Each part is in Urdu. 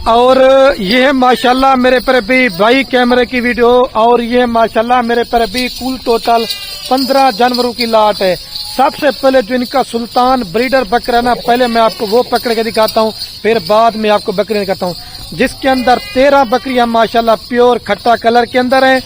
اور یہ ہے ماشاءاللہ میرے پر بھی 22 کیمرے کی ویڈیو، اور یہ ماشاءاللہ میرے پر بھی کل ٹوٹل 15 جانوروں کی لاٹ ہے۔ سب سے پہلے جو ان کا سلطان بریڈر بکرا نا، پہلے میں آپ کو وہ پکڑ کے دکھاتا ہوں، پھر بعد میں آپ کو بکری دکھاتا ہوں، جس کے اندر 13 بکریاں ماشاءاللہ پیور کھٹا کلر کے اندر ہیں،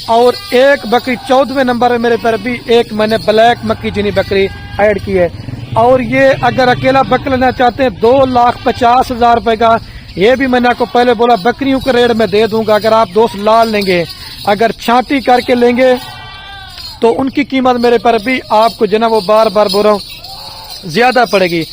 اور ایک بکری 14ویں نمبر ہے میرے پر بھی، ایک میں نے بلیک مکی چینی بکری ایڈ کی ہے۔ اور یہ اگر اکیلا بکرا لینا چاہتے ہیں 2,50,000 روپے کا، یہ بھی میں نے آپ کو پہلے بولا بکریوں کے ریٹ میں دے دوں گا۔ اگر آپ دوست لال لیں گے، اگر چھانٹی کر کے لیں گے تو ان کی قیمت میرے پر بھی آپ کو جناب وہ بار بار بول رہا ہوں زیادہ پڑے گی۔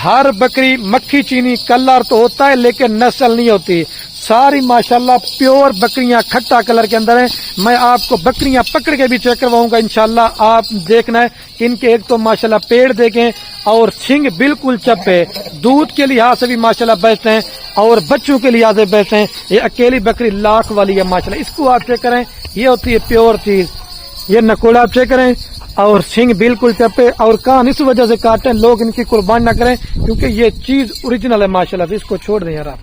ہر بکری مکھی چینی کلر تو ہوتا ہے لیکن نسل نہیں ہوتی، ساری ماشاءاللہ پیور بکریاں کھٹا کلر کے اندر ہیں۔ میں آپ کو بکریاں پکڑ کے بھی چیک کرواؤں گا انشاءاللہ، آپ دیکھنا ہے کہ ان کے ایک تو ماشاءاللہ پیڑ دیکھیں، اور سنگ بالکل چپے، دودھ کے لحاظ سے بھی ماشاءاللہ بیسٹ ہیں، اور بچوں کے لحاظ سے بیسٹ ہیں۔ یہ اکیلی بکری لاکھ والی ہے ماشاءاللہ، اس کو آپ چیک کریں، یہ ہوتی ہے پیور چیز۔ یہ نکوڑا آپ چیک کریں، اور سنگ بالکل چپے، اور کان اس وجہ سے کاٹیں، لوگ ان کی قربان نہ کریں کیونکہ یہ چیز اوریجنل ہے ماشاءاللہ۔ اس کو چھوڑ دیں یار آپ،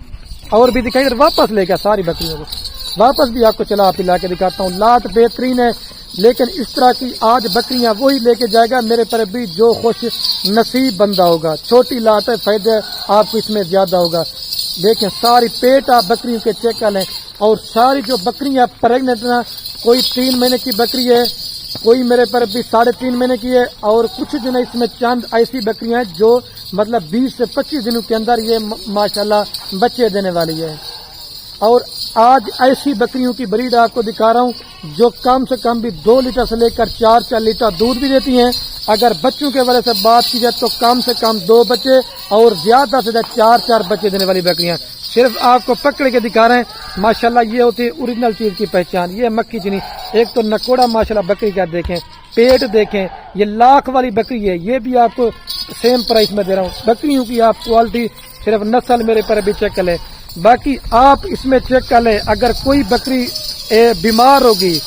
اور بھی دکھائیے، واپس لے گا ساری بکریوں کو، واپس بھی آپ کو چلا پلا کے دکھاتا ہوں۔ لات بہترین ہے، لیکن اس طرح کی آج بکریاں وہی لے کے جائے گا میرے پر بھی جو خوش نصیب بندہ ہوگا۔ چھوٹی لات ہے، فائدہ آپ کو اس میں زیادہ ہوگا۔ دیکھیں ساری پیٹ آپ بکریوں کے چیک کر لیں، اور ساری جو بکریاں پریگننٹ نا، کوئی 3 مہینے کی بکری ہے، کوئی میرے پر بھی 3.5 مہینے کی ہے، اور کچھ جو ہے اس میں چند ایسی بکریاں ہیں جو مطلب 20 سے 25 دنوں کے اندر یہ ماشاءاللہ بچے دینے والی ہے۔ اور آج ایسی بکریوں کی بریڈ آپ کو دکھا رہا ہوں جو کم سے کم بھی 2 لیٹر سے لے کر 4 لیٹر دودھ بھی دیتی ہیں۔ اگر بچوں کے وجہ سے بات کی جائے تو کم سے کم 2 بچے، اور زیادہ سے زیادہ 4 بچے دینے والی بکریاں، صرف آپ کو پکڑ کے دکھا رہے ہیں۔ ماشاءاللہ یہ ہوتی ہے اوریجنل چیز کی پہچان۔ یہ مکھی چینی، ایک تو نکوڑا ماشاءاللہ بکری کا دیکھیں، پیٹ دیکھیں، یہ لاکھ والی بکری ہے، یہ بھی آپ کو سیم پرائس میں دے رہا ہوں۔ بکریوں کی آپ کوالٹی صرف نسل میرے پر بھی چیک کر لیں، باقی آپ اس میں چیک کر لیں۔ اگر کوئی بکری بیمار ہوگی،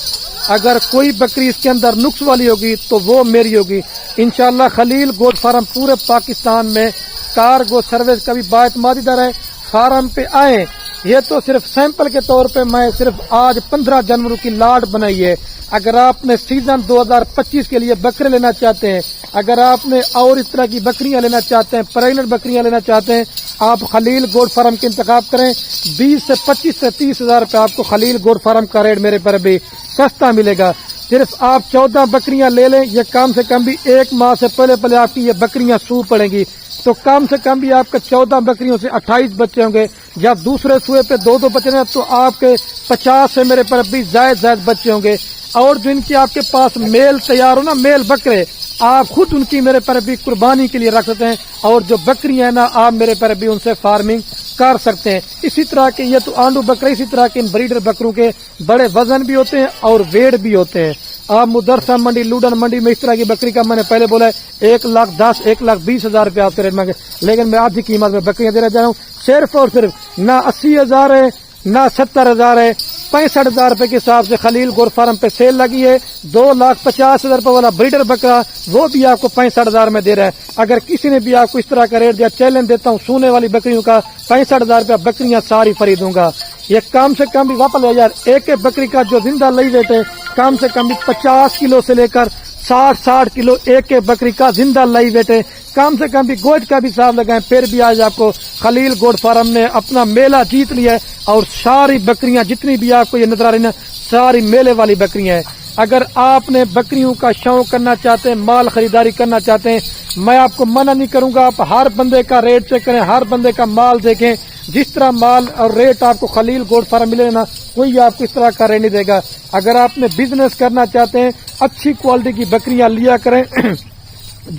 اگر کوئی بکری اس کے اندر نقص والی ہوگی تو وہ میری ہوگی انشاءاللہ۔ خلیل گوٹ فارم پورے پاکستان میں کارگو سروس کا بھی باعتمادی در ہے، فارم پہ آئیں۔ یہ تو صرف سیمپل کے طور پہ میں صرف آج 15 جانوروں کی لاٹ بنائی ہے۔ اگر آپ نے سیزن 2025 کے لیے بکرے لینا چاہتے ہیں، اگر آپ نے اور اس طرح کی بکریاں لینا چاہتے ہیں، پریگننٹ بکریاں لینا چاہتے ہیں، آپ خلیل گوٹ فارم کے انتخاب کریں۔ 20 سے 25 سے 30 ہزار روپے آپ کو خلیل گوٹ فارم کا ریٹ میرے پر بھی سستا ملے گا۔ صرف آپ 14 بکریاں لے لیں، یہ کم سے کم بھی 1 ماہ سے پہلے آپ کی یہ بکریاں سو پڑیں گی، تو کم سے کم بھی آپ کے 14 بکریوں سے 28 بچے ہوں گے۔ جب دوسرے سوئے پہ 2 بچے ہیں تو آپ کے 50 سے میرے پر بھی زائد بچے ہوں گے۔ اور جو ان کی آپ کے پاس میل تیار ہو نا، میل بکرے، آپ خود ان کی میرے پر بھی قربانی کے لیے رکھ سکتے ہیں، اور جو بکریاں ہیں نا آپ میرے پر بھی ان سے فارمنگ کر سکتے ہیں۔ اسی طرح کے یہ تو آنڈو بکرے، اسی طرح کے ان بریڈر بکروں کے بڑے وزن بھی ہوتے ہیں اور ویٹ بھی ہوتے ہیں۔ آپ مدرسہ منڈی، لوڈن منڈی میں اس طرح کی بکری کا میں نے پہلے بولا ہے 1,10,000 1,20,000 روپے آپ سے ریٹ مانگے، لیکن میں آدھی قیمت میں بکریاں دے رہا جا رہا ہوں۔ صرف اور صرف نہ 80,000 ہے، نہ 70,000 ہے، 65,000 روپے کے حساب سے خلیل گور فارم پہ سیل لگی ہے۔ 2,50,000 روپے والا بریڈر بکرا وہ بھی آپ کو 65,000 میں دے رہا ہے۔ اگر کسی نے بھی آپ کو اس طرح کا ریٹ دیا، چیلنج دیتا ہوں سونے والی بکریوں کا 65,000 روپے بکریاں ساری فری دوں گا۔ یہ کم سے کم بھی واپس لے یار، ایک بکری کا جو زندہ لئی ویٹ ہے کم سے کم بھی 50 کلو سے لے کر 60 کلو ایک بکری کا زندہ لائی ویٹ ہے۔ کم سے کم بھی گوشت کا بھی حساب لگائیں، پھر بھی آج آپ کو خلیل گوٹ فارم نے اپنا میلہ جیت لیا ہے، اور ساری بکریاں جتنی بھی آپ کو یہ نظر آ رہی ہیں ساری میلے والی بکریاں ہیں۔ اگر آپ نے بکریوں کا شوق کرنا چاہتے ہیں، مال خریداری کرنا چاہتے ہیں، میں آپ کو منع نہیں کروں گا، آپ ہر بندے کا ریٹ چیک کریں، ہر بندے کا مال دیکھیں۔ جس طرح مال اور ریٹ آپ کو خلیل گوٹ فارم ملے نا، کوئی آپ کو اس طرح کا ریٹ نہیں دے گا۔ اگر آپ نے بزنس کرنا چاہتے ہیں، اچھی کوالٹی کی بکریاں لیا کریں،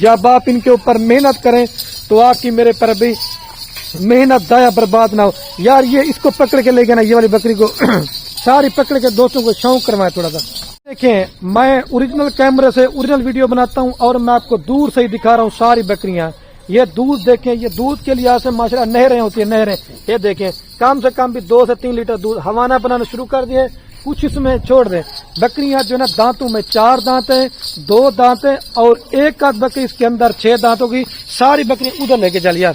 جب آپ ان کے اوپر محنت کریں تو آپ کی میرے پر بھی محنت ضائع برباد نہ ہو۔ یار یہ اس کو پکڑ کے لے گئے نا، یہ والی بکری کو ساری پکڑ کے دوستوں کو شوق کروائے تھوڑا سا۔ دیکھیں میں اوریجنل کیمرے سے اوریجنل ویڈیو بناتا ہوں، اور میں آپ کو دور سے ہی دکھا رہا ہوں ساری بکریاں۔ یہ دودھ دیکھیں، یہ دودھ کے لحاظ سے ماشاءاللہ نہریں ہوتی ہیں، نہریں یہ دیکھیں، کم سے کم بھی 2 سے 3 لیٹر دودھ ہوانہ بنانا شروع کر دیے، کچھ اس میں چھوڑ دیں۔ بکریاں جو ہے نا دانتوں میں 4 دانت ہیں، 2 دانت ہیں، اور ایک آدھ بکری اس کے اندر 6 دانتوں کی۔ ساری بکریاں ادھر لے کے چل یار،